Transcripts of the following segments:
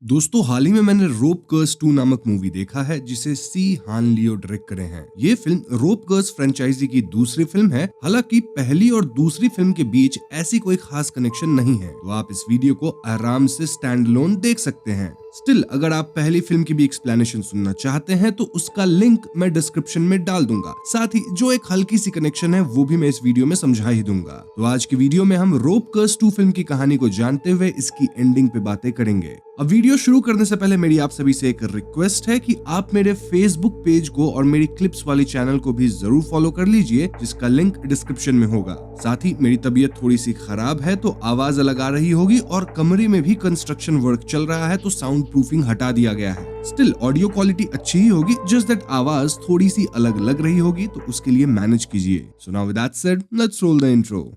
दोस्तों हाल ही में मैंने रोप कर्स 2 नामक मूवी देखा है जिसे सी हान लियो डायरेक्ट करे हैं। ये फिल्म रोप कर्स फ्रेंचाइजी की दूसरी फिल्म है। हालांकि पहली और दूसरी फिल्म के बीच ऐसी कोई खास कनेक्शन नहीं है, तो आप इस वीडियो को आराम से स्टैंड अलोन देख सकते हैं। स्टिल अगर आप पहली फिल्म की भी एक्सप्लेनेशन सुनना चाहते हैं तो उसका लिंक मैं डिस्क्रिप्शन में डाल दूंगा। साथ ही जो एक हल्की सी कनेक्शन है वो भी मैं इस वीडियो में समझा ही दूंगा। तो आज की वीडियो में हम रोप कर्स 2 फिल्म की कहानी को जानते हुए इसकी एंडिंग पे बातें करेंगे। अब वीडियो शुरू करने से पहले मेरी आप सभी से एक रिक्वेस्ट है कि आप मेरे फेसबुक पेज को और मेरी क्लिप्स वाली चैनल को भी जरूर फॉलो कर लीजिए, जिसका लिंक डिस्क्रिप्शन में होगा। साथ ही मेरी तबीयत थोड़ी सी खराब है तो आवाज अलग आ रही होगी और कमरे में भी कंस्ट्रक्शन वर्क चल रहा है तो साउंड प्रूफिंग हटा दिया गया है। स्टिल ऑडियो क्वालिटी अच्छी ही होगी, जस्ट दैट आवाज थोड़ी सी अलग लग रही होगी, तो उसके लिए मैनेज कीजिए। So now with that said, let's roll the intro.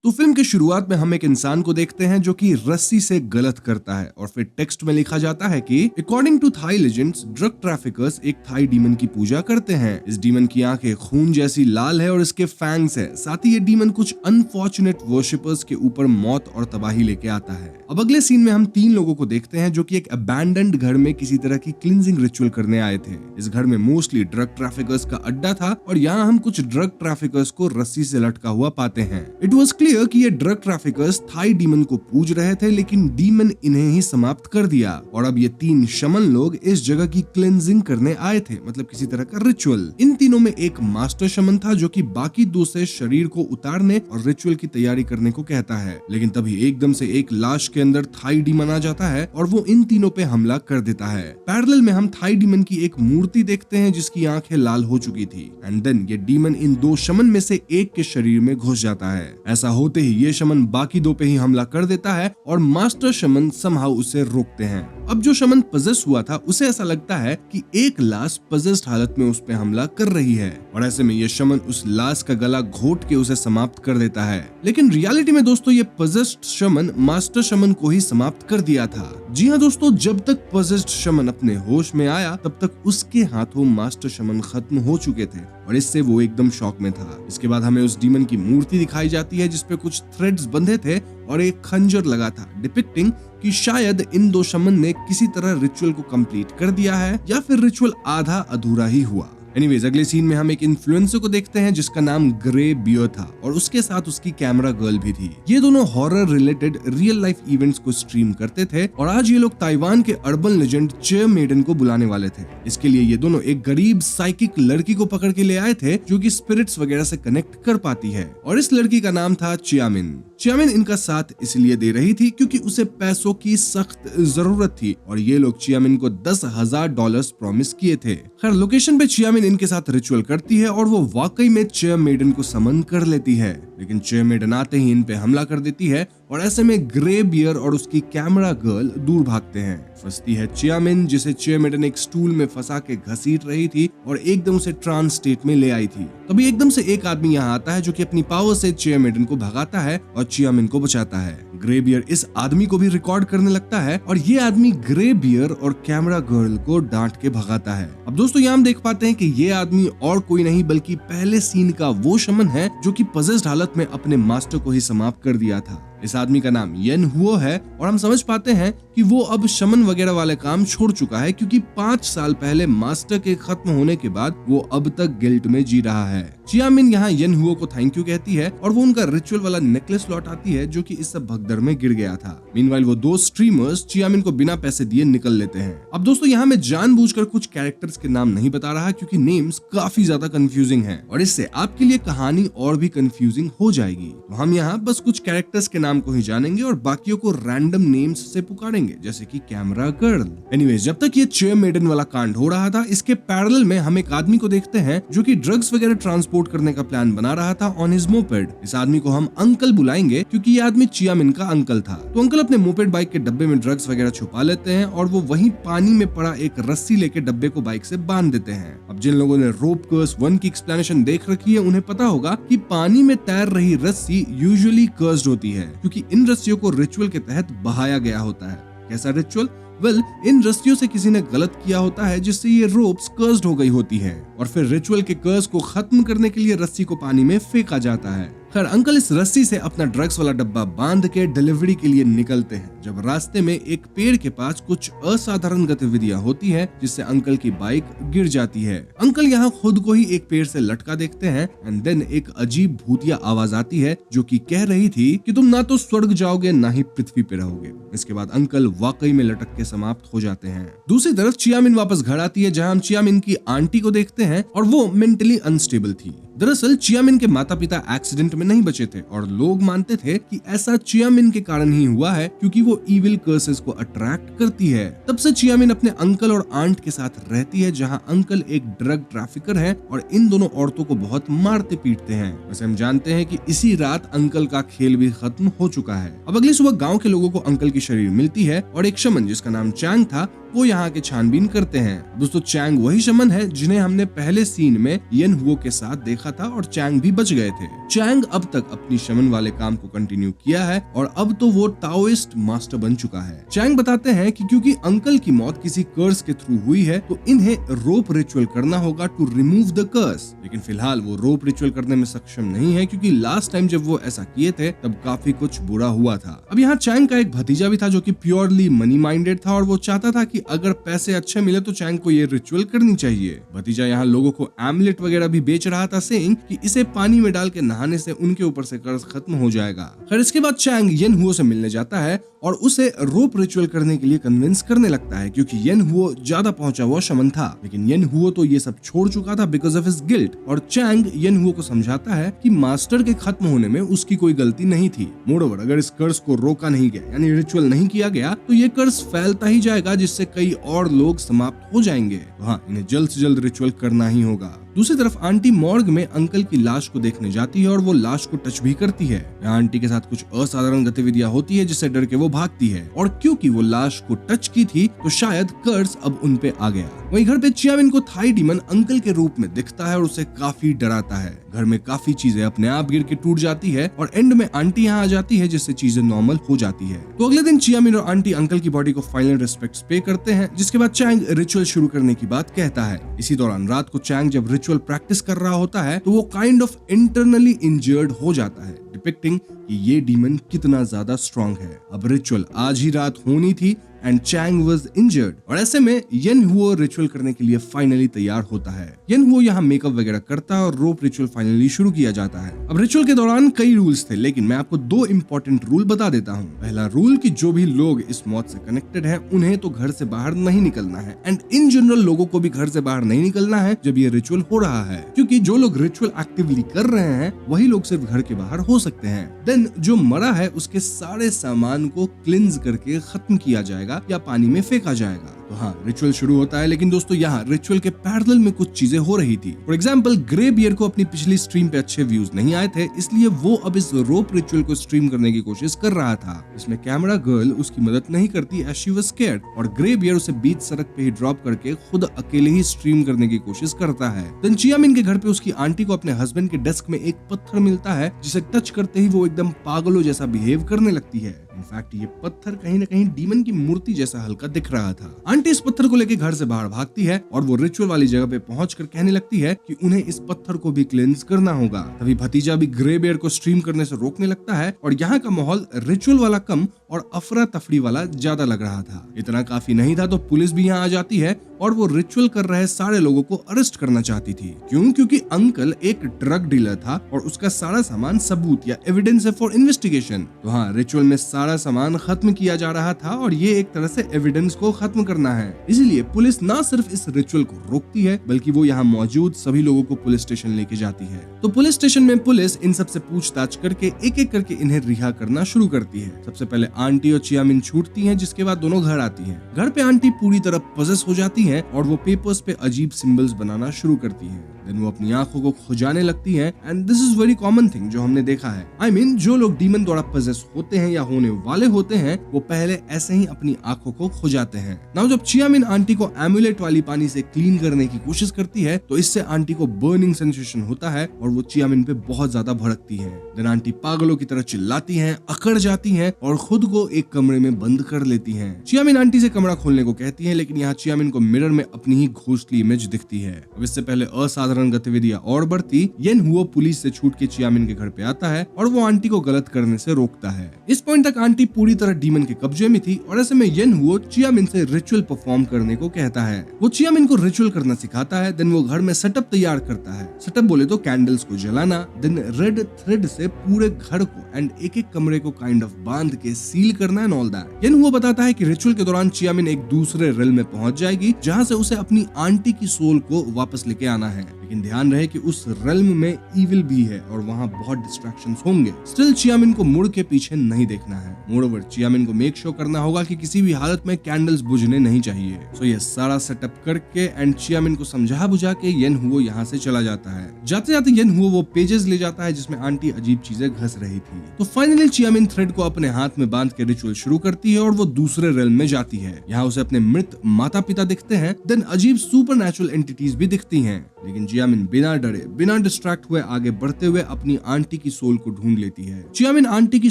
तो फिल्म की शुरुआत में हम एक इंसान को देखते हैं जो कि रस्सी से गलत करता है और फिर टेक्स्ट में लिखा जाता है कि according to Thai legends, drug traffickers एक थाई डीमन की पूजा करते हैं। इस डीमन की आंखें खून जैसी लाल है और इसके फैंग्स है। साथ ही ये डीमन कुछ अनफॉर्चुनेट वर्शिपर्स के ऊपर मौत और तबाही लेके आता है। अब अगले सीन में हम 3 लोगों को देखते हैं जो कि एक अबैंडन्ड घर में किसी तरह की क्लींजिंग रिचुअल करने आए थे। इस घर में मोस्टली ड्रग ट्रैफिकर्स का अड्डा था और यहाँ हम कुछ ड्रग ट्रैफिकर्स को रस्सी से लटका हुआ पाते हैं। इट वॉज क्लियर कि ये ड्रग ट्रैफिकर्स थाई डीमन को पूज रहे थे, लेकिन डीमन इन्हें ही समाप्त कर दिया और अब ये 3 शमन लोग इस जगह की क्लेंजिंग करने आए थे, मतलब किसी तरह का रिचुअल। इन तीनों में एक मास्टर शमन था जो कि बाकी 2 से शरीर को उतारने और रिचुअल की तैयारी करने को कहता है, लेकिन तभी एकदम से एक लाश के अंदर थाई डीमन आ जाता है और वो इन तीनों पे हमला कर देता है। पैरेलल में हम थाई डीमन की एक मूर्ति देखते हैं जिसकी आंखें लाल हो चुकी थी एंड देन ये डीमन इन 2 शमन में से एक के शरीर में घुस जाता है। ऐसा होते ही ये शमन बाकी 2 पे ही हमला कर देता है और मास्टर शमन समहाउ उसे रोकते हैं। अब जो शमन पजेस्ट हुआ था उसे ऐसा लगता है कि एक लाश पजेस्ट हालत में उस पे हमला कर रही है और ऐसे में ये शमन उस लाश का गला घोट के उसे समाप्त कर देता है। लेकिन रियलिटी में दोस्तों ये पजेस्ट शमन मास्टर शमन को ही समाप्त कर दिया था। जी हाँ दोस्तों, जब तक पजेस्ट शमन अपने होश में आया तब तक उसके हाथों मास्टर शमन खत्म हो चुके थे और इससे वो एकदम शॉक में था। इसके बाद हमें उस डीमन की मूर्ति दिखाई जाती है जिसपे कुछ थ्रेड्स बंधे थे और एक खंजर लगा था, डिपिक्टिंग कि शायद इन 2 शमन ने किसी तरह रिचुअल को कंप्लीट कर दिया है या फिर रिचुअल आधा अधूरा ही हुआ। एनीवेज अगले सीन में हम एक इन्फ्लुएंसर को देखते हैं जिसका नाम ग्रे बियर था और उसके साथ उसकी कैमरा गर्ल भी थी। ये दोनों horror related real life events को स्ट्रीम करते थे और आज ये लोग ताइवान के अर्बन लेजेंड चिया मेडन को बुलाने वाले थे। इसके लिए ये दोनों एक गरीब साइकिक लड़की को पकड़ के ले आए थे जो कि स्पिरिट्स वगैरह से कनेक्ट कर पाती है और इस लड़की का नाम था चियामिन। चियामिन इनका साथ इसलिए दे रही थी क्योंकि उसे पैसों की सख्त जरूरत थी और ये लोग चियामिन को $10,000 प्रॉमिस किए थे। खैर लोकेशन पे चियामिन इनके साथ रिचुअल करती है और वो वाकई में चिया मेडन को समन कर लेती है, लेकिन चिया मेडन आते ही इन पे हमला कर देती है और ऐसे में ग्रे बियर और उसकी कैमरा गर्ल दूर भागते हैं। फंसती है चियामिन जिसे चिया मेडन एक स्टूल में फंसा के घसीट रही थी और एकदम से ट्रांस स्टेट में ले आई थी। तभी एकदम से एक आदमी यहाँ आता है जो कि अपनी पावर से चिया मेडन को भगाता है और चियामिन को बचाता है। ग्रे बियर इस आदमी को भी रिकॉर्ड करने लगता है और ये आदमी ग्रे बियर और कैमरा गर्ल को डांट के भगाता है। अब दोस्तों यहाँ हम देख पाते हैं कि ये आदमी और कोई नहीं बल्कि पहले सीन का वो शमन है जो कि पजेस्ड हालत में अपने मास्टर को ही समाप्त कर दिया था। इस आदमी का नाम येन हुओ है और हम समझ पाते हैं कि वो अब शमन वगैरह वाले काम छोड़ चुका है क्योंकि 5 साल पहले मास्टर के खत्म होने के बाद वो अब तक गिल्ट में जी रहा है। चियामिन यहाँ येन हुओ को थैंक यू कहती है और वो उनका रिचुअल वाला नेकलेस लौटाती है जो कि इस सब भगदड़ में गिर गया था। मीनवाइल वो 2 स्ट्रीमर्स चियामिन को बिना पैसे दिए निकल लेते हैं। अब दोस्तों यहाँ मैं जानबूझकर कुछ कैरेक्टर्स के नाम नहीं बता रहा क्योंकि नेम्स काफी ज्यादा कंफ्यूजिंग हैं और इससे आपके लिए कहानी और भी कंफ्यूजिंग हो जाएगी। तो हम यहाँ बस कुछ कैरेक्टर्स के नाम को ही जानेंगे और बाकियों को रैंडम नेम्स से पुकारेंगे, जैसे कि कैमरा गर्ल। एनीवेज जब तक ये चिया मेडन वाला कांड हो रहा था, इसके पैरेलल में हम एक आदमी को देखते हैं जो कि ड्रग्स वगैरह ट्रांसपोर्ट करने का प्लान बना रहा था ऑन हिज मोपेड। इस आदमी को हम अंकल बुलाएंगे क्योंकि ये आदमी चियामिन का अंकल था। तो अंकल अपने मोपेड बाइक के डब्बे में ड्रग्स वगैरह छुपा लेते हैं और वो वहीं पानी में पड़ा एक रस्सी लेके डब्बे को बाइक से बांध देते हैं। अब जिन लोगों ने रोप कर्स 1 की एक्सप्लेनेशन देख रखी है उन्हें पता होगा कि पानी में तैर रही रस्सी यूजुअली कर्स्ड होती है क्योंकि इन रस्सियों को रिचुअल के तहत बहाया गया होता है। कैसा रिचुअल? वेल, इन रस्सियों से किसी ने गलत किया होता है जिससे ये रोप्स कर्स्ड हो गई होती है और फिर रिचुअल के कर्स को खत्म करने के लिए रस्सी को पानी में फेंका जाता है। खैर, अंकल इस रस्सी से अपना ड्रग्स वाला डब्बा बांध के डिलीवरी के लिए निकलते हैं जब रास्ते में एक पेड़ के पास कुछ असाधारण गतिविधियां होती है जिससे अंकल की बाइक गिर जाती है। अंकल यहाँ खुद को ही एक पेड़ से लटका देखते हैं एंड देन एक अजीब भूतिया आवाज आती है जो कि कह रही थी कि तुम ना तो स्वर्ग जाओगे ना ही पृथ्वी पे रहोगे। इसके बाद अंकल वाकई में लटक के समाप्त हो जाते हैं। दूसरी तरफ चियामिन वापस घर आती है जहाँ हम चियामिन की आंटी को देखते हैं और वो मेंटली अनस्टेबल थी। दरअसल चियामिन के माता पिता एक्सीडेंट में नहीं बचे थे और लोग मानते थे कि ऐसा चियामिन के कारण ही हुआ है क्योंकि वो इविल कर्सेस को अट्रैक्ट करती है। तब से चियामिन अपने अंकल और आंट के साथ रहती है जहां अंकल एक ड्रग ट्रैफिकर है और इन दोनों औरतों को बहुत मारते पीटते हैं। वैसे हम जानते हैं कि इसी रात अंकल का खेल भी खत्म हो चुका है। अब अगली सुबह गाँव के लोगों को अंकल की शरीर मिलती है और एक शमन जिसका नाम चैंग था वो यहाँ के छानबीन करते हैं। दोस्तों, चैंग वही शमन है जिन्हें हमने पहले सीन में येन हुओ के साथ देखा था और चैंग भी बच गए थे। चैंग अब तक अपनी शमन वाले काम को कंटिन्यू किया है और अब तो वो टाओइस्ट मास्टर बन चुका है। चैंग बताते हैं कि क्योंकि अंकल की मौत किसी कर्स के थ्रू हुई है तो इन्हें रोप रिचुअल करना होगा टू रिमूव द कर्स। लेकिन फिलहाल वो रोप रिचुअल करने में सक्षम नहीं है क्योंकि लास्ट टाइम जब वो ऐसा किए थे तब काफी कुछ बुरा हुआ था। अब यहाँ चैंग का एक भतीजा भी था जो कि प्योरली मनी माइंडेड था और वो चाहता था कि अगर पैसे अच्छे मिले तो चैंग को ये रिचुअल करनी चाहिए। भतीजा यहाँ लोगों को एमलेट वगैरह भी बेच रहा था सेइंग कि इसे पानी में डाल के नहाने से उनके ऊपर से कर्ज खत्म हो जाएगा। खैर, इसके बाद चैंग येन हुओ से मिलने जाता है और उसे रोप रिचुअल करने के लिए कन्विंस करने लगता है क्योंकि येन हुओ ज्यादा पहुंचा हुआ शमन था। लेकिन येन हुओ तो ये सब छोड़ चुका था बिकॉज ऑफ हिज गिल्ट और चैंग येन हुओ को समझाता है कि मास्टर के खत्म होने में उसकी कोई गलती नहीं थी। मोreover, अगर इस कर्ज को रोका नहीं गया यानी रिचुअल नहीं किया गया तो ये कर्ज फैलता ही जाएगा जिससे कई और लोग समाप्त हो जाएंगे। तो हाँ, इन्हें जल्द से जल्द रिचुअल करना ही होगा। दूसरी तरफ आंटी मॉर्ग में अंकल की लाश को देखने जाती है और वो लाश को टच भी करती है। यहाँ आंटी के साथ कुछ असाधारण गतिविधियां होती है जिससे डर के वो भागती है और क्योंकि वो लाश को टच की थी तो शायद कर्ज अब उन पे आ गया। वहीं घर पे चियामिन को थाई डीमन अंकल के रूप में दिखता है और उसे काफी डराता है। घर में काफी चीजें अपने आप गिर के टूट जाती है और एंड में आंटी यहाँ आ जाती है जिससे चीजें नॉर्मल हो जाती है। तो अगले दिन चियामिन और आंटी अंकल की बॉडी को फाइनल रिस्पेक्ट पे करते हैं जिसके बाद चैंग रिचुअल शुरू करने की बात कहता है। इसी दौरान रात को चैंग जब रिचुअल प्रैक्टिस कर रहा होता है तो वो काइंड ऑफ इंटरनली इंजर्ड हो जाता है, डिपिक्टिंग कि ये डीमन कितना ज्यादा स्ट्रॉन्ग है। अब रिचुअल आज ही रात होनी थी एंड चैंग वाज इंजर्ड और ऐसे में येन हुओ रिचुअल करने के लिए फाइनली तैयार होता है। येन हुओ यहाँ मेकअप वगैरह करता है और रोप रिचुअल फाइनली शुरू किया जाता है। अब रिचुअल के दौरान कई रूल्स थे लेकिन मैं आपको 2 इंपॉर्टेंट रूल बता देता हूँ। पहला रूल कि जो भी लोग इस मौत से कनेक्टेड है उन्हें तो घर से बाहर नहीं निकलना है एंड इन जनरल लोगों को भी घर से बाहर नहीं निकलना है जब ये रिचुअल हो रहा है क्योंकि जो लोग रिचुअल एक्टिवली कर रहे हैं वही लोग सिर्फ घर के बाहर हो सकते हैं। देन जो मरा है उसके सारे सामान को क्लिंज करके खत्म किया जाएगा या पानी में फेंका जाएगा। तो हाँ, रिचुअल शुरू होता है लेकिन दोस्तों यहाँ रिचुअल के पैरेलल में कुछ चीजें हो रही थी। फॉर एग्जांपल, ग्रे बियर को अपनी पिछली स्ट्रीम पे अच्छे व्यूज नहीं आए थे इसलिए वो अब इस रोप रिचुअल को स्ट्रीम करने की कोशिश कर रहा था। इसमें कैमरा गर्ल उसकी मदद नहीं करती एज शी वाज स्कैर्ड और ग्रे बियर उसे बीच सड़क पे ही ड्रॉप करके खुद अकेले ही स्ट्रीम करने की कोशिश करता है। देन चियामिन के घर पे उसकी आंटी को अपने हस्बैंड के डेस्क में एक पत्थर मिलता है जिसे टच करते ही वो एकदम पागलों जैसा बिहेव करने लगती है। इनफैक्ट ये पत्थर कहीं न कहीं डीमन की मूर्ति जैसा हल्का दिख रहा था। आंटी इस पत्थर को लेकर घर से बाहर भागती है और वो रिचुअल वाली जगह पे पहुंचकर कहने लगती है कि उन्हें इस पत्थर को भी क्लेंस करना होगा। तभी भतीजा भी ग्रे बेयर को स्ट्रीम करने से रोकने लगता है और यहाँ का माहौल रिचुअल वाला कम और अफरा तफरी वाला ज्यादा लग रहा था। इतना काफी नहीं था तो पुलिस भी यहाँ आ जाती है और वो रिचुअल कर रहे सारे लोगों को अरेस्ट करना चाहती थी। क्यों? क्योंकि अंकल एक ड्रग डीलर था और उसका सारा सामान सबूत या एविडेंस है फॉर इन्वेस्टिगेशन। तो हाँ, रिचुअल में सारा सामान खत्म किया जा रहा था और ये एक तरह से एविडेंस को खत्म करना है। इसलिए पुलिस न सिर्फ इस रिचुअल को रोकती है बल्कि वो यहाँ मौजूद सभी लोगों को पुलिस स्टेशन लेके जाती है। तो पुलिस स्टेशन में पुलिस इन सब से पूछताछ करके एक एक करके इन्हें रिहा करना शुरू करती है। सबसे पहले आंटी और चियामिन छूटती हैं जिसके बाद दोनों घर आती हैं। घर पे आंटी पूरी तरह पजेस हो जाती है और वो पेपर्स पे अजीब सिंबल्स बनाना शुरू करती है। देन वो अपनी आंखों को खुजाने लगती है and this is very common thing जो हमने देखा है। I mean, जो लोग डीमन द्वारा पजेस होते हैं या होने वाले होते हैं वो पहले ऐसे ही अपनी आंखों को खुजाते हैं। नाउ जब चियामिन आंटी को एमुलेट वाली पानी से क्लीन करने की कोशिश करती है तो इससे आंटी को बर्निंग सेंसेशन होता है और वो चियामिन पे बहुत ज्यादा भड़कती है। देन आंटी पागलों की तरह चिल्लाती हैं, अकड़ जाती हैं और खुद को एक कमरे में बंद कर लेती हैं। चियामिन आंटी से कमरा खोलने को कहती है लेकिन यहाँ चियामिन को मिरर में अपनी ही घोस्टली इमेज दिखती है। अब इससे पहले असाधारण गतिविधियां और बढ़ती, येन हुओ पुलिस से छूट के चियामिन के घर पे आता है और वो आंटी को गलत करने से रोकता है। इस पॉइंट तक आंटी पूरी तरह डीमन के कब्जे में थी और ऐसे में येन हुओ चियामिन से रिचुअल परफॉर्म करने को कहता है। वो चियामिन को रिचुअल करना सिखाता है। देन वो घर में सेटअप तैयार करता है। सेटअप बोले तो कैंडल्स को जलाना, देन रेड थ्रेड से पूरे घर को एंड एक एक कमरे को काइंड ऑफ बांध के सील करना एंड ऑल दैट। येन हुओ बताता है कि रिचुअल के दौरान चियामिन एक दूसरे रेल में पहुंच जाएगी जहां से उसे अपनी आंटी की सोल को वापस लेके आना है। लेकिन ध्यान रहे कि उस रेल्म में इविल भी है और वहां बहुत डिस्ट्रैक्शंस होंगे। स्टिल चियामिन को मुड़ के पीछे नहीं देखना है। मोreover चियामिन को मेक श्योर करना होगा कि किसी भी हालत में कैंडल्स बुझने नहीं चाहिए। सो ये सारा सेटअप करके एंड चियामिन को समझा बुझा के येन हुओ यहाँ से चला जाता है। जाते जाते येन हुओ वो पेजेस ले जाता है जिसमें आंटी अजीब चीजें घस रही थी। तो फाइनली चियामिन थ्रेड को अपने हाथ में बांध के रिचुअल शुरू करती है और वो दूसरे रेल्म में जाती है। यहाँ उसे अपने मृत माता पिता दिखते हैं। देन अजीब सुपरनैचुरल एंटिटीज भी दिखती हैं। लेकिन चियामिन बिना डरे बिना डिस्ट्रैक्ट हुए आगे बढ़ते हुए अपनी आंटी की सोल को ढूंढ लेती है। चियामिन आंटी की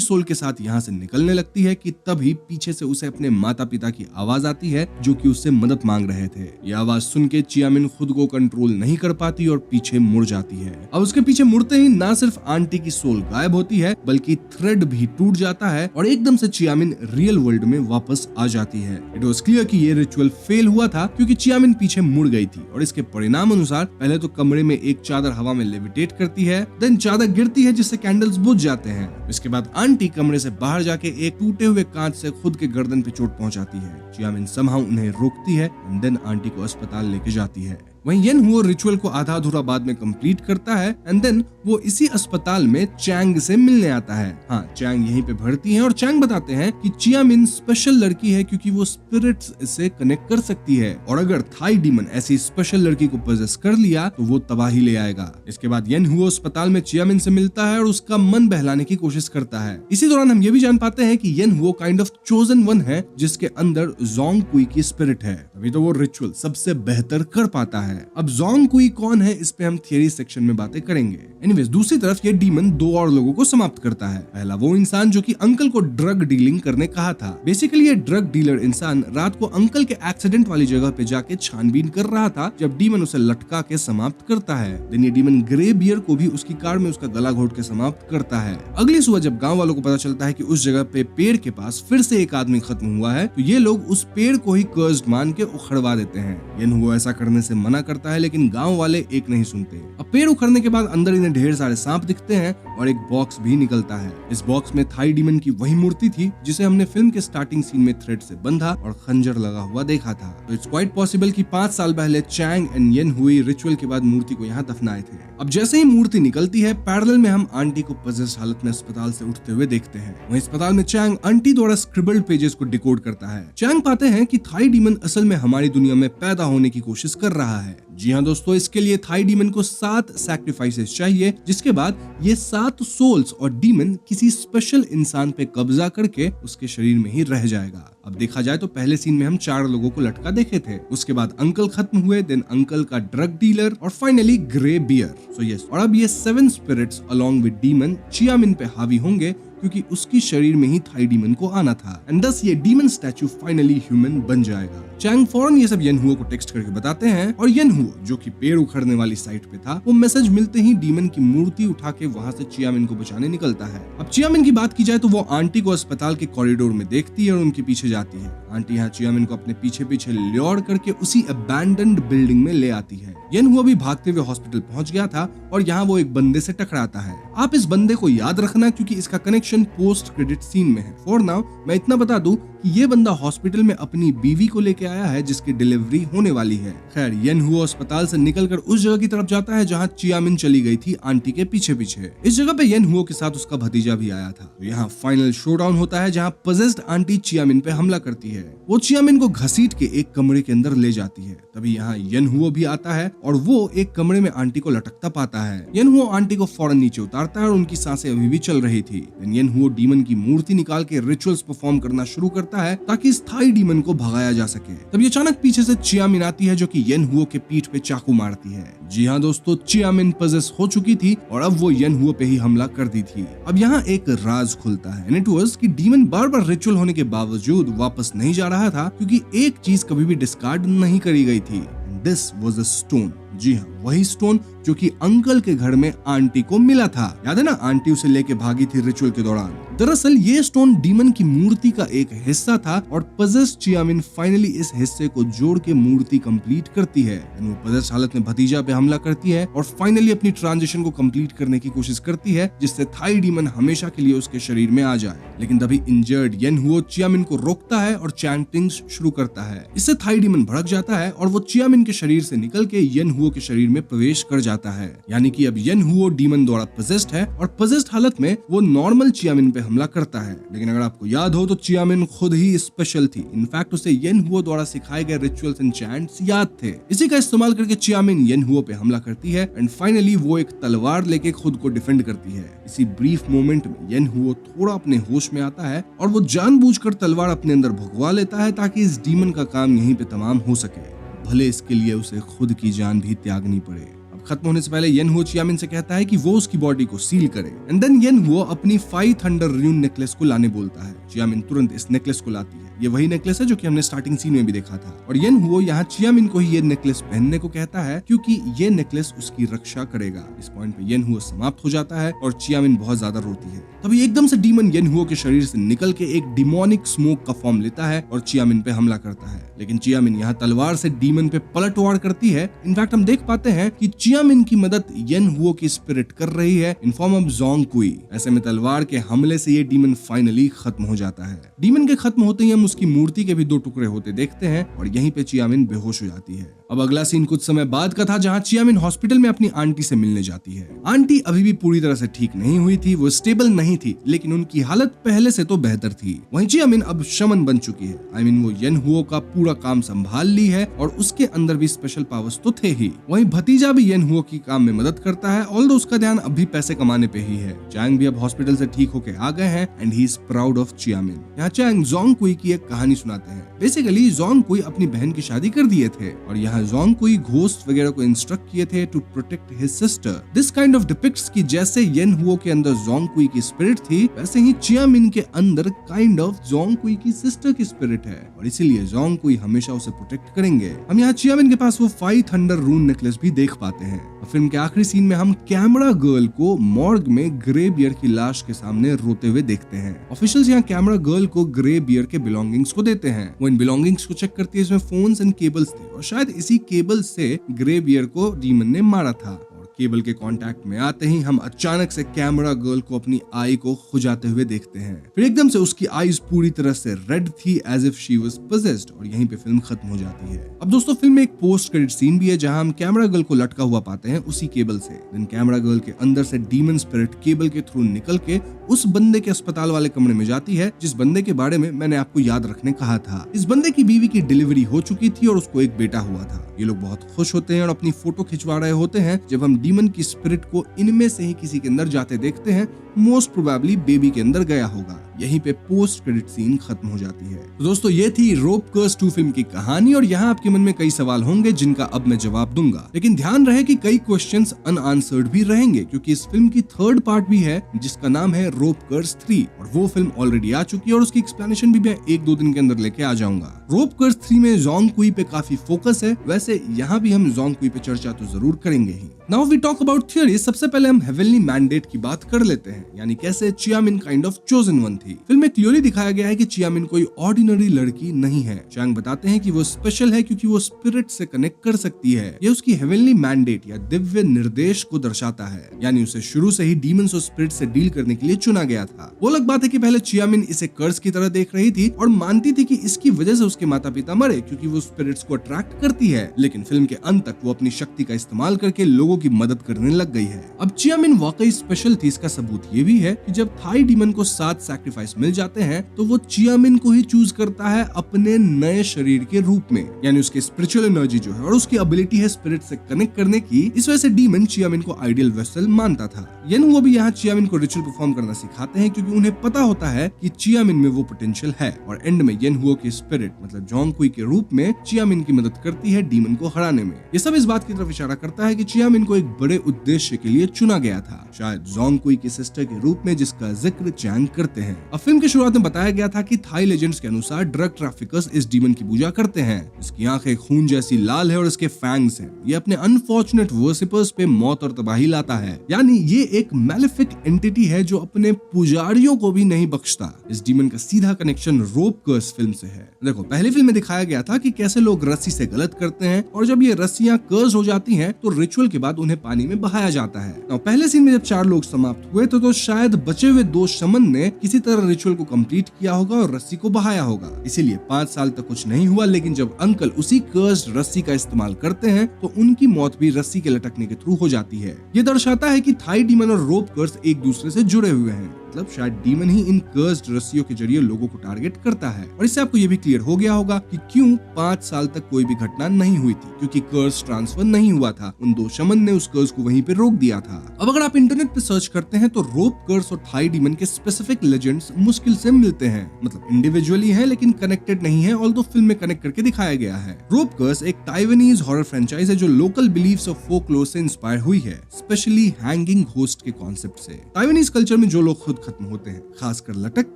सोल के साथ यहाँ से निकलने लगती है कि तभी पीछे से उसे अपने माता पिता की आवाज आती है जो कि उससे मदद मांग रहे थे। ये आवाज सुन के चियामिन खुद को कंट्रोल नहीं कर पाती और पीछे मुड़ जाती है। अब उसके पीछे मुड़ते ही ना सिर्फ आंटी की सोल गायब होती है बल्कि थ्रेड भी टूट जाता है और एकदम से चियामिन रियल वर्ल्ड में वापस आ जाती है। इट वॉज क्लियर कि ये रिचुअल फेल हुआ था क्योंकि चियामिन पीछे मुड़ गई थी और इसके परिणाम अनुसार पहले तो कमरे में एक चादर हवा में लेविटेट करती है, देन चादर गिरती है जिससे कैंडल्स बुझ जाते हैं। इसके बाद आंटी कमरे से बाहर जाके एक टूटे हुए कांच से खुद के गर्दन पे चोट पहुंचाती है। चियामिन समहाउ उन्हें रोकती है एंड देन आंटी को अस्पताल लेके जाती है। वहीं येन हुओ रिचुअल को आधा अधूरा बाद में कंप्लीट करता है एंड देन वो इसी अस्पताल में चैंग से मिलने आता है। हाँ, चैंग यहीं पे भर्ती हैं और चैंग बताते हैं कि चियामिन स्पेशल लड़की है क्योंकि वो स्पिरिट्स से कनेक्ट कर सकती है और अगर थाई डीमन ऐसी स्पेशल लड़की को पोजेस कर लिया तो वो तबाही ले आएगा। इसके बाद येन हुओ अस्पताल में चियामिन से मिलता है और उसका मन बहलाने की कोशिश करता है। इसी दौरान हम ये भी जान पाते हैं कि येन हुओ काइंड ऑफ चोजन वन है जिसके अंदर जोंग कुई की स्पिरिट है, तभी तो वो रिचुअल सबसे बेहतर कर पाता है। अब जोंग कुई कौन है इस पे हम थियरी सेक्शन में बातें करेंगे। एनीवेज दूसरी तरफ ये डीमन दो और लोगों को समाप्त करता है। पहला वो इंसान जो कि अंकल को ड्रग डीलिंग करने कहा था। बेसिकली ये ड्रग डीलर इंसान रात को अंकल के एक्सीडेंट वाली जगह पे जाके छानबीन कर रहा था जब डीमन उसे लटका के समाप्त करता है। देन ये डीमन ग्रे बियर को भी उसकी कार में उसका गला घोट के समाप्त करता है। अगली सुबह जब गांव वालों को पता चलता है कि उस जगह पे पेड़ के पास फिर से एक आदमी खत्म हुआ है तो ये लोग उस पेड़ को ही कर्स्ड मान के उखड़वा देते हैं। येन हुओ ऐसा करने से मना करता है लेकिन गांव वाले एक नहीं सुनते। अब पेड़ उखड़ने के बाद अंदर इन्हें ढेर सारे सांप दिखते हैं और एक बॉक्स भी निकलता है। इस बॉक्स में थाई डीमन की वही मूर्ति थी जिसे हमने फिल्म के स्टार्टिंग सीन में थ्रेड से बंधा और खंजर लगा हुआ देखा था। तो इट्स क्वाइट पॉसिबल कि 5 साल पहले चैंग एंड येन हुई रिचुअल के बाद मूर्ति को यहाँ दफनाए थे। अब जैसे ही मूर्ति निकलती है पैरेलल में हम आंटी को पजेस हालत में अस्पताल से उठते हुए देखते हैं। वहीं अस्पताल में चैंग आंटी द्वारा स्क्रिबल्ड पेजेस को डिकोड करता है। चैंग पाते हैं कि थाई डीमन असल में हमारी दुनिया में पैदा होने की कोशिश कर रहा है। जी हाँ दोस्तों, इसके लिए थाई डीमन को 7 सैक्रिफाइसेस चाहिए जिसके बाद ये 7 सोल्स और डीमन किसी स्पेशल इंसान पे कब्जा करके उसके शरीर में ही रह जाएगा। अब देखा जाए तो पहले सीन में हम 4 लोगों को लटका देखे थे, उसके बाद अंकल खत्म हुए, देन अंकल का ड्रग डीलर और finally grey bear. So yes, और अब ये 7 स्पिरिट्स अलोंग विद डीमन चियामिन पे हावी होंगे क्योंकि उसकी शरीर में ही थाई डीमन को आना था एंड दस ये डीमन स्टैचू फाइनली ह्यूमन बन जाएगा। चैंग फौरन ये सब येन हुओ को टेक्स्ट करके बताते हैं और येन हुओ जो कि पेड़ उखड़ने वाली साइट पे था वो मैसेज मिलते ही डीमन की मूर्ति उठा के वहाँ से चियामिन को बचाने निकलता है। अब चियामिन की बात की जाए तो वो आंटी को अस्पताल के कॉरिडोर में देखती है और उनके पीछे जाती है। आंटी यहाँ चियामिन को अपने पीछे पीछे ल्योर करके उसी अबैंडन्ड बिल्डिंग में ले आती है। येन हुओ भी भागते हुए हॉस्पिटल पहुंच गया था और यहाँ वो एक बंदे से टकराता है। आप इस बंदे को याद रखना क्योंकि इसका कनेक्शन पोस्ट क्रेडिट सीन में है। फॉर नाउ मैं इतना बता दूं कि ये बंदा हॉस्पिटल में अपनी बीवी को लेके आया है जिसकी डिलीवरी होने वाली है। खैर येन हुओ अस्पताल से निकलकर उस जगह की तरफ जाता है जहाँ चियामिन चली गई थी आंटी के पीछे पीछे। इस जगह पे येन हुओ के साथ उसका भतीजा भी आया था। तो यहाँ फाइनल शोडाउन होता है जहाँ पजेस्ड आंटी चियामिन पे हमला करती है। वो चियामिन को घसीट के एक कमरे के अंदर ले जाती है। तभी यहाँ येन हुओ भी आता है और वो एक कमरे में आंटी को लटकता पाता है। येन हुओ आंटी को फौरन नीचे उतारता है और उनकी सांसें अभी भी चल रही थी। येन हुओ डीमन की मूर्ति निकाल के रिचुअल्स परफॉर्म करना शुरू करता है ताकि इस थाई डीमन को भगाया जा सके। तभी अचानक पीछे से चियामिन आती है जो कि येन हुओ के पीठ पे चाकू मारती है। जी हाँ दोस्तों, चियामिन पजेस हो चुकी थी और अब वो येन हुओ पे ही हमला कर दी थी। अब यहाँ एक राज खुलता है, एंड इट वाज कि डीमन बार बार रिचुअल होने के बावजूद वापस नहीं जा रहा था क्योंकि एक चीज कभी भी डिस्कार्ड नहीं करी गई थी। This was a stone. जी हाँ, वही स्टोन जो कि अंकल के घर में आंटी को मिला था। याद है ना, आंटी उसे लेके भागी थी रिचुअल के दौरान। दरअसल ये स्टोन डीमन की मूर्ति का एक हिस्सा था और पजेस्ड चियामिन फाइनली इस हिस्से को जोड़ के मूर्ति कंप्लीट करती है। वो पजेस्ड हालत में भतीजा पे हमला करती है और फाइनली अपनी ट्रांजिशन को कंप्लीट करने की कोशिश करती है जिससे थाई डीमन हमेशा के लिए उसके शरीर में आ जाए। लेकिन तभी इंजर्ड येन हुओ चियामिन को रोकता है और चैंटिंग शुरू करता है। इससे थाई डीमन भड़क जाता है और वो चियामिन के शरीर से निकल के येन हुओ के शरीर में प्रवेश कर जाता है। यानी कि अब येन हुओ डीमन द्वारा पजेस्ड है और पजेस्ड हालत में वो नॉर्मल चियामिन पे हमला करता है। लेकिन अगर आपको याद हो तो चियामिन खुद ही स्पेशल थी। इनफैक्ट उसे येन हुओ द्वारा सिखाए गए रिचुअल्स एंड चैंट्स याद थे। इसी का इस्तेमाल करके चियामिन येन हुओ पे हमला करती है एंड फाइनली वो एक तलवार लेके खुद को डिफेंड करती है। इसी ब्रीफ मोमेंट में येन हुओ थोड़ा अपने होश में आता है और वो जानबूझकर तलवार अपने अंदर भुगवा लेता है ताकि इस डीमन का काम यहीं पे तमाम हो सके, भले इसके लिए उसे खुद की जान भी त्यागनी पड़े। अब खत्म होने से पहले येन हुओ चियामिन से कहता है कि वो उसकी बॉडी को सील करे एंड देन येन हुओ अपनी 5 थंडर रून नेकलेस को लाने बोलता है। चियामिन तुरंत इस नेकलेस को लाती है। ये वही नेकलेस है जो कि हमने स्टार्टिंग सीन में भी देखा था और येन हुओ यहाँ चियामिन को ही ये नेकलेस पहनने को कहता है क्योंकि ये नेकलेस उसकी रक्षा करेगा। इस पॉइंट पे येन हुओ समाप्त हो जाता है और चियामिन बहुत ज्यादा रोती है। तभी एकदम से डीमन येन हुओ के शरीर से निकल के एक डिमोनिक स्मोक का फॉर्म लेता है और चियामिन पे हमला करता है। लेकिन चियामिन यहाँ तलवार से डीमन पे पलटवार करती है। इनफैक्ट हम देख पाते हैं कि चियामिन की मदद येन हुओ की स्पिरिट कर रही है इन फॉर्म ऑफ जोंग कुई। ऐसे में तलवार के हमले से ये डीमन फाइनली खत्म हो जाता है। डीमन के खत्म होते ही हम उसकी मूर्ति के भी 2 टुकड़े होते देखते हैं और यहीं पे चियामिन बेहोश हो जाती है। अब अगला सीन कुछ समय बाद का था जहाँ चियामिन हॉस्पिटल में अपनी आंटी से मिलने जाती है। आंटी अभी भी पूरी तरह से ठीक नहीं हुई थी, वो स्टेबल नहीं थी, लेकिन उनकी हालत पहले से तो बेहतर थी। वहीं चियामिन अब शमन बन चुकी है। वो येन हुओ का पूरा काम संभाल ली है और उसके अंदर भी स्पेशल पावर्स तो थे ही। वहीं भतीजा भी येन हुओ की काम में मदद करता है, ऑल्दो उसका ध्यान अभी पैसे कमाने पे ही है। चैंग भी अब हॉस्पिटल से ठीक होके आ गए हैं and he is proud of चियामिन। यहाँ चैंग जोंग कुई की एक कहानी सुनाते हैं। बेसिकली जोंग कुई अपनी बहन की शादी कर दिए थे और यहाँ जोंग कुई घोस्ट वगैरह को इंस्ट्रक्ट किए थे to protect his sister. This kind of depicts कि जैसे येन हुओ के अंदर जोंग कुई की स्पिरिट थी वैसे ही चियामिन के अंदर काइंड ऑफ जोंग कुई की सिस्टर की स्पिरिट है और इसीलिए जोंग कुई हमेशा उसे प्रोटेक्ट करेंगे। हम यहाँ चियामिन के पास वो 5 थंडर रून नेकलेस भी देख पाते हैं। फिल्म के आखिरी सीन में हम कैमरा गर्ल को मॉर्ग में ग्रे बियर की लाश के सामने रोते हुए देखते हैं। ऑफिशियल्स यहाँ कैमरा गर्ल को ग्रे बियर के बिलोंगिंग्स को देते हैं। वो इन बिलोंगिंग्स को चेक करती है, इसमें फोन्स एंड केबल्स थे और शायद इसी केबल से ग्रे बियर को डीमन ने मारा था। केबल के कांटेक्ट में आते ही हम अचानक से कैमरा गर्ल को अपनी आई को खुजाते हुए देखते हैं। फिर एकदम से उसकी आईज पूरी तरह से रेड थी as if she was possessed और यहीं पे फिल्म खत्म हो जाती है। अब दोस्तों फिल्म में एक पोस्ट क्रेडिट सीन भी है जहां हम कैमरा गर्ल को लटका हुआ पाते हैं उसी केबल से। देन कैमरा गर्ल के अंदर से डीमन स्पिरिट केबल के थ्रू निकल के उस बंदे के अस्पताल वाले कमरे में जाती है जिस बंदे के बारे में मैंने आपको याद रखने कहा था। इस बंदे की बीवी की डिलीवरी हो चुकी थी और उसको एक बेटा हुआ था। ये लोग बहुत खुश होते हैं और अपनी फोटो खिंचवा रहे होते हैं जब हम डीमन की स्पिरिट को इनमें से ही किसी के अंदर जाते देखते हैं। मोस्ट प्रोबेबली बेबी के अंदर गया होगा। यहीं पे पोस्ट क्रेडिट सीन खत्म हो जाती है। तो दोस्तों ये थी रोप कर्स 2 फिल्म की कहानी और यहाँ आपके मन में कई सवाल होंगे जिनका अब मैं जवाब दूंगा, लेकिन ध्यान रहे कि कई क्वेश्चंस अनआंसर्ड भी रहेंगे क्योंकि इस फिल्म की 3rd पार्ट भी है जिसका नाम है रोप कर्स 3 और वो फिल्म ऑलरेडी आ चुकी है और उसकी एक्सप्लेनेशन भी मैं 1-2 दिन के अंदर लेके आ जाऊंगा। रोप कर्स 3 में जोंग कुई पे काफी फोकस है, वैसे यहाँ भी हम जोंग कुई पे चर्चा तो जरूर करेंगे ही। Now we talk about theory, सबसे पहले हम हेवनली मैंडेट की बात कर लेते हैं, यानी कैसे चियामिन काइंड ऑफ चोजन वन थी। फिल्म में क्लियरली दिखाया गया है कि चियामिन कोई ऑर्डिनरी लड़की नहीं है। चैंग बताते हैं कि वो स्पेशल है क्योंकि वो स्पिरिट से कनेक्ट कर सकती है। ये उसकी हेवनली मैंडेट या दिव्य निर्देश को दर्शाता है, यानी उसे शुरू से ही डीमंस और स्पिरिट से डील करने के लिए चुना गया था। वो अलग बात है कि पहले चियामिन इसे कर्स की तरह देख रही थी और मानती थी कि इसकी वजह से उसके माता पिता मरे, क्योंकि वो स्पिरिट्स को अट्रैक्ट करती है। लेकिन फिल्म के अंत तक वो अपनी शक्ति का इस्तेमाल करके लोगों की मदद करने लग गई है। अब चियामिन वाकई स्पेशल थी, इसका सबूत ये भी है कि जब थाई डीमन को 7 सैक्रिफाइस मिल जाते हैं तो वो चियामिन को ही चूज करता है अपने नए शरीर के रूप में, यानी उसकी स्पिरिचुअल एनर्जी जो है और उसकी एबिलिटी है स्पिरिट से कनेक्ट करने की। इस वजह से डीमन चियामिन को आइडियल वेसल मानता था। येनहुओ भी यहाँ चियामिन को रिचुअल परफॉर्म करना सिखाते हैं, क्योंकि उन्हें पता होता है कि चियामिन में वो पोटेंशियल है। और एंड में येनहुओ की स्पिरिट मतलब जोंग-कुई के रूप में चियामिन की मदद करती है डीमन को हराने में। ये सब इस बात की तरफ इशारा करता है कि चियामिन को एक बड़े उद्देश्य के लिए चुना गया था, शायद जोंग-कुई की सिस्टर के रूप में, जिसका जिक्र चैंग करते हैं। अब फिल्म की शुरुआत में बताया गया था कि थाई लेजेंड्स के अनुसार ड्रग ट्रैफिकर्स इस डीमन की पूजा करते हैं। इसकी आंखें खून जैसी लाल है और इसके फैंग्स हैं। ये अपने अनफॉर्चुनेट वर्शिपर्स पे मौत और तबाही लाता है, यानी ये एक मैलेफिक एंटिटी है जो अपने पुजारियों को भी नहीं बख्शता। इस डीमन का सीधा कनेक्शन रोप कर्स फिल्म से है। देखो, पहली फिल्म में दिखाया गया था कि कैसे लोग रस्सी से गलत करते हैं और जब ये रस्सियां कर्स हो जाती हैं तो रिचुअल के बाद उन्हें पानी में बहाया जाता है। और पहले सीन में जब 4 लोग समाप्त हुए तो शायद बचे हुए 2 शमन ने किसी तरह रिचुअल को कंप्लीट किया होगा और रस्सी को बहाया होगा। इसीलिए 5 साल तक कुछ नहीं हुआ, लेकिन जब अंकल उसी कर्स्ड रस्सी का इस्तेमाल करते हैं तो उनकी मौत भी रस्सी के लटकने के थ्रू हो जाती है। ये दर्शाता है कि थाई डीमन और रोप कर्स एक दूसरे से जुड़े हुए हैं, मतलब शायद डीमन ही इन कर्स्ड रस्सियों के जरिए लोगों को टारगेट करता है। और इससे आपको ये भी क्लियर हो गया होगा कि क्यों 5 साल तक कोई भी घटना नहीं हुई थी, क्योंकि कर्स ट्रांसफर नहीं हुआ था। उन 2 शमन ने उस कर्स को वहीं पे रोक दिया था। अब अगर आप इंटरनेट पे सर्च करते हैं तो रोप कर्स और थाई डीमन के स्पेसिफिक लेजेंड्स मुश्किल से मिलते हैं, मतलब इंडिविजुअली हैं लेकिन कनेक्टेड नहीं है, ऑल्दो फिल्म में कनेक्ट करके दिखाया गया है। रोप कर्स एक ताइवानीज हॉरर फ्रेंचाइज है जो लोकल बिलीफ्स और फोकलोर से इंस्पायर हुई है, स्पेशली हैंगिंग घोस्ट के कॉन्सेप्ट से। ताइवानीज कल्चर में जो लोग खुद खत्म होते हैं, खासकर लटक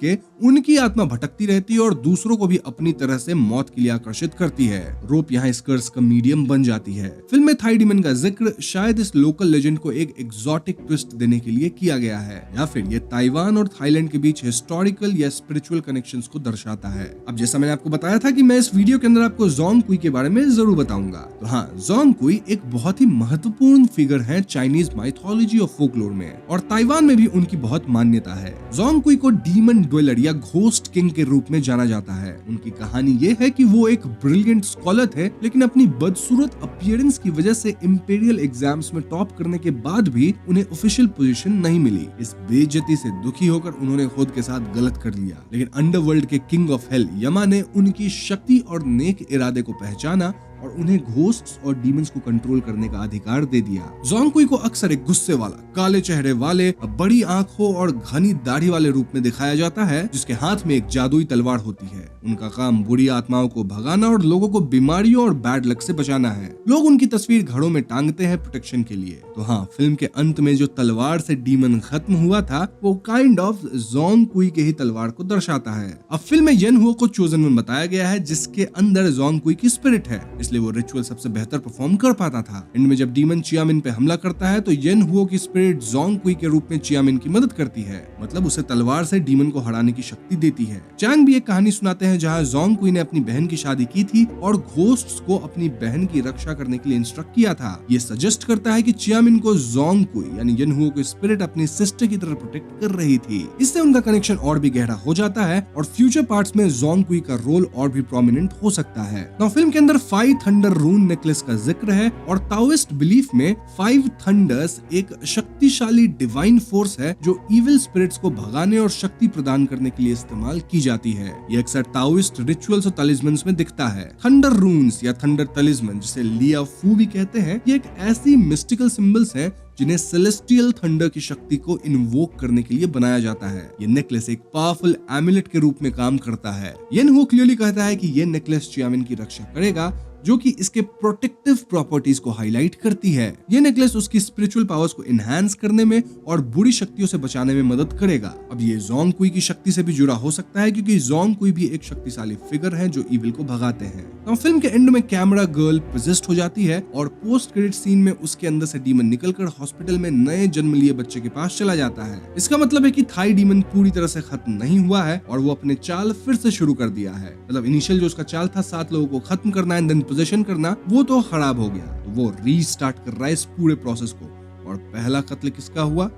के, उनकी आत्मा भटकती रहती है और दूसरों को भी अपनी तरह से मौत के लिए आकर्षित करती है। रोप यहाँ इस कर्स का मीडियम बन जाती है। फिल्म में थाई डीमन का जिक्र शायद इस लोकल लेजेंड को एक एग्जॉटिक ट्विस्ट देने के लिए किया गया है, या फिर ये ताइवान और थाईलैंड के बीच हिस्टोरिकल या स्पिरिचुअल कनेक्शंस को दर्शाता है। अब जैसा मैंने आपको बताया था कि मैं इस वीडियो के अंदर आपको जोंग-कुई के बारे में जरूर बताऊंगा, तो हाँ, जोंग-कुई एक बहुत ही महत्वपूर्ण फिगर है चाइनीज माइथोलॉजी और फोकलोर में, और ताइवान में भी उनकी बहुत मान्यता है। जोंग-कुई को डीमन ड्वेलर या घोस्ट किंग के रूप में जाना जाता है। उनकी कहानी ये है कि वो एक ब्रिलियंट स्कॉलर थे, लेकिन अपनी बदसूरत अपीयरेंस की वजह से इंपीरियल एग्जाम्स में टॉप करने के बाद भी उन्हें ऑफिशियल पोजीशन नहीं मिली। इस बेइज्जती से दुखी होकर उन्होंने खुद के साथ गलत कर लिया, लेकिन अंडरवर्ल्ड के किंग ऑफ हेल यमा ने उनकी शक्ति और नेक इरादे को पहचाना और उन्हें घोस्ट्स और डीमंस को कंट्रोल करने का अधिकार दे दिया। जोंग-कुई को अक्सर एक गुस्से वाला, काले चेहरे वाले, बड़ी आंखों और घनी दाढ़ी वाले रूप में दिखाया जाता है, जिसके हाथ में एक जादुई तलवार होती है। उनका काम बुरी आत्माओं को भगाना और लोगों को बीमारियों और बैड लक से बचाना है। लोग उनकी तस्वीर घरों में टांगते हैं प्रोटेक्शन के लिए। तो हाँ, फिल्म के अंत में जो तलवार से डीमन खत्म हुआ था वो काइंड ऑफ जोंग-कुई के ही तलवार को दर्शाता है। अब फिल्म में येनहुओ को चोजन वन बताया गया है, जिसके अंदर जोंग-कुई की स्पिरिट है, इसलिए वो रिचुअल सबसे बेहतर परफॉर्म कर पाता था। एंड में जब डीमन चियामिन पे हमला करता है तो येनहुओ की स्पिरिट जोंग-कुई के रूप में चियामिन की मदद करती है, मतलब उसे तलवार से डीमन को हराने की शक्ति देती है। चैंग भी एक कहानी सुनाते हैं जहां जोंग-कुई ने अपनी बहन की शादी की थी और घोस्ट्स को अपनी बहन की रक्षा करने के लिए इंस्ट्रक्ट किया था। ये सजेस्ट करता है कि चियामिन को जोंग-कुई यानी येनहुओ की स्पिरिट अपनी सिस्टर की तरह प्रोटेक्ट कर रही थी। इससे उनका कनेक्शन और भी गहरा हो जाता है और फ्यूचर पार्ट्स में जोंग-कुई का रोल और भी प्रोमिनेंट हो सकता है। नाउ फिल्म के अंदर 5 थंडर रून नेकलेस का जिक्र है और ताओइस्ट बिलीफ में 5 थंडर्स एक शक्तिशाली डिवाइन फोर्स है जो इविल स्पिरिट्स को भगाने और शक्ति प्रदान करने के लिए इस्तेमाल की जाती है। ये अक्सर ताओइस्ट रिचुअल्स और तलिस्मन्स में दिखता है। थंडर रून्स या थंडर तलिस्मन, जिसे लिया फू भी कहते हैं, ये एक ऐसी मिस्टिकल सिंबल्स है जिन्हें सेलेस्टियल थंडर की शक्ति को इन्वोक करने के लिए बनाया जाता है। ये नेकलेस एक पावरफुल एमुलेट के रूप में काम करता है। येनहुओ क्लियरली कहता है कि ये नेकलेस चियामिन की रक्षा करेगा, जो कि इसके प्रोटेक्टिव प्रॉपर्टीज को हाईलाइट करती है। ये नेकलेस उसकी स्पिरिचुअल पावर्स को एनहांस करने में और बुरी शक्तियों से बचाने में मदद करेगा। अब ये जोंग कुई की शक्ति से भी जुड़ा हो सकता है, क्योंकि जोंग कुई भी एक शक्तिशाली फिगर है जो इविल को भगाते हैं। तो फिल्म के एंड में कैमरा गर्ल पोजेस्ड हो जाती है और पोस्ट क्रेडिट सीन में उसके अंदर से डीमन निकलकर हॉस्पिटल में नए जन्म लिए बच्चे के पास चला जाता है। इसका मतलब है कि थाई डीमन पूरी तरह से खत्म नहीं हुआ है और वो अपने चाल फिर से शुरू कर दिया है। मतलब इनिशियल जो उसका चाल था 7 लोगों को खत्म करना एंड देन पोजेशन करना, वो तो खराब हो गया। तो वो रीस्टार्ट कर रहा है इस पूरे प्रोसेस को। और पहला कत्ल किसका हुआ?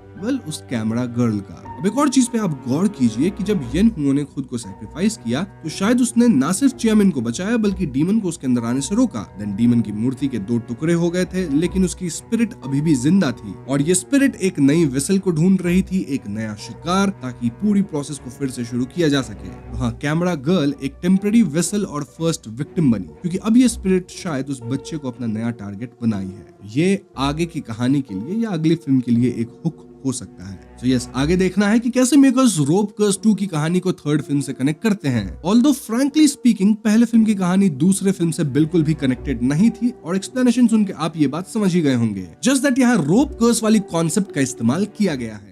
उस कैमरा गर्ल का। अब एक और चीज पे आप गौर कीजिए कि जब येन हुओ ने खुद को सैक्रिफाइस किया तो शायद उसने ना सिर्फ चियामिन को बचाया बल्कि डीमन को उसके अंदर आने से रोका। देन डीमन की मूर्ति के 2 टुकड़े हो गए थे, लेकिन उसकी स्पिरिट अभी भी जिंदा थी और ये स्पिरिट एक नई वेसल को ढूंढ रही थी, एक नया शिकार, ताकि पूरी प्रोसेस को फिर से शुरू किया जा सके। तो हाँ, कैमरा गर्ल एक टेम्पररी वेसल और फर्स्ट विक्टिम बनी, क्योंकि अब ये स्पिरिट शायद उस बच्चे को अपना नया टारगेट बनाई है। ये आगे की कहानी के लिए या अगली फिल्म के लिए एक हुक हो सकता है। तो यस, आगे देखना है कि कैसे मेकर्स रोप कर्स 2 की कहानी को थर्ड फिल्म से कनेक्ट करते हैं। ऑल्दो फ्रैंकली स्पीकिंग पहले फिल्म की कहानी दूसरे फिल्म से बिल्कुल भी कनेक्टेड नहीं थी और एक्सप्लेनेशन सुन के आप ये बात समझ ही गए होंगे। जस्ट दैट यहाँ रोप कर्स वाली कॉन्सेप्ट का इस्तेमाल किया गया है।